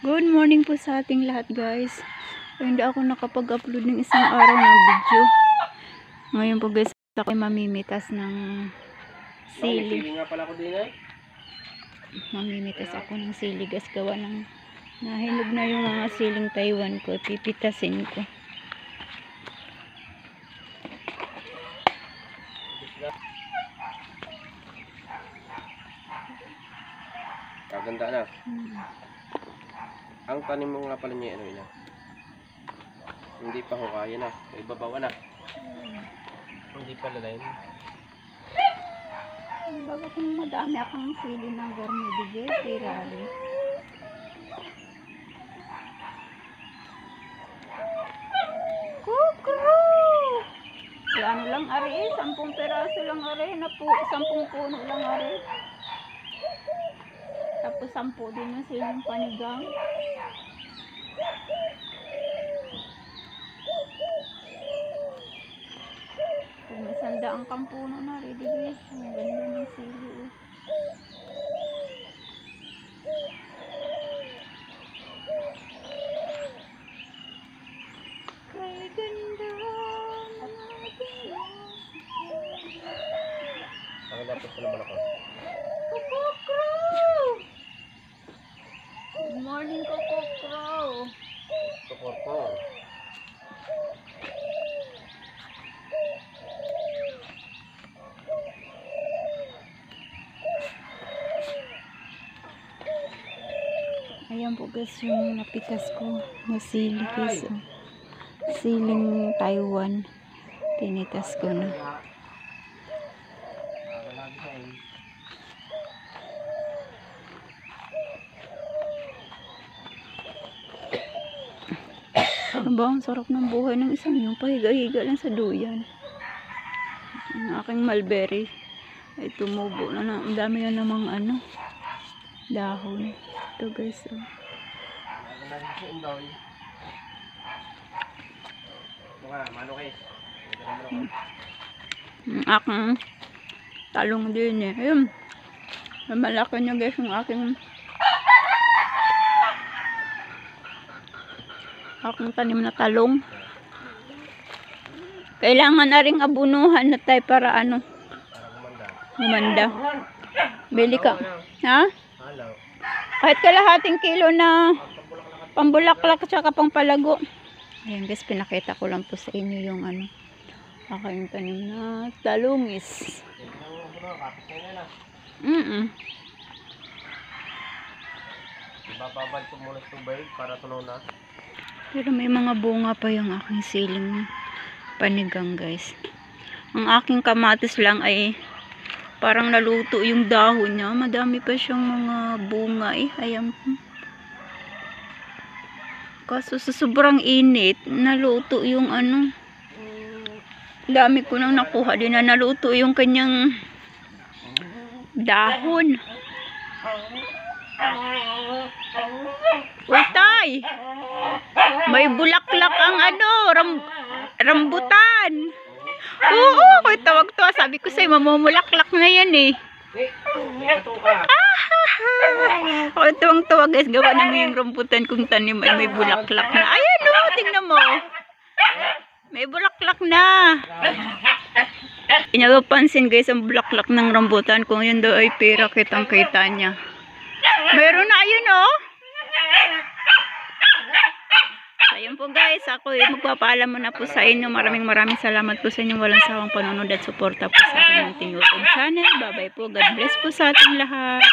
Good morning po sa ating lahat, guys. Hindi ako nakapag-upload ng isang araw ng video. Ngayon po, guys, ako ay mamimitas ng sili. Nga pala ko din, Mamimitas ako ng sili, guys. Gawa ng nahinog na yung mga siling Taiwan ko. Pipitasin ko. Kaganda na. Ang tanim mo nga pala niya, hindi pa ho kaya na. Ibabawa na. Hindi pala na yun. Bago kung madami akong sili ng garmibigay, tirali. Kukro! Ano lang ari, 10 peraso lang ari, 10 puno lang ari. Tapos 10 din yung siling panigang. Kung may 100 kang puno na rin, guys. Ang ganda ng sili. Kay ganda natin. Ang dapat pala malaki. Kukukro! Good morning, Kukukro. Kukukro. Ayan po, guys, yung napitas ko na sili, guys. Siling Taiwan. Tinitas ko na. Aba, ang sarap ng buhay ng isang yung pahiga-higa lang sa duyan. Ang aking mulberry ay tumubo na. Ang dami na namang dahon. Ito, guys. Ang aking talong din eh. Ayun. Malaki niya, guys, yung aking tanim na talong. Kailangan na ring abunuhan na tayo para humanda. Bili ka. Ha? Kahit kalahating kilo na pambulaklak at pangpalago. Ayan, guys, pinakita ko lang po sa inyo yung aking tanim na talongis. Ibababad ko muna tubig para tunaw na. Pero may mga bunga pa yung aking siling panigang, guys. Ang aking kamatis lang ay parang naluto yung dahon niya. Madami pa siyang mga bunga eh. Ayan po. Kaso sa sobrang init, naluto yung dami ko nang nakuha din na naluto yung kanyang dahon. Uy, tay! May bulaklak ang rambutan. Oo, ako'y tawag-tawa. Sabi ko sa'yo, mamumulaklak na yan eh. Ako'y tawag-tawa, guys. Gawa namin yung rambutan kung tanim ay may bulaklak na. Ayan o, tingnan mo. May bulaklak na. Inapapansin, guys, ang bulaklak ng rambutan. Kung yun daw ay pera, kitang-kita niya. Meron na, ayun o. So, ayun po, guys, ako magpapaalam muna po sa inyo. Maraming salamat po sa inyong walang sawang panonood at suporta po sa aking YouTube channel. Bye bye po. God bless po sa ating lahat.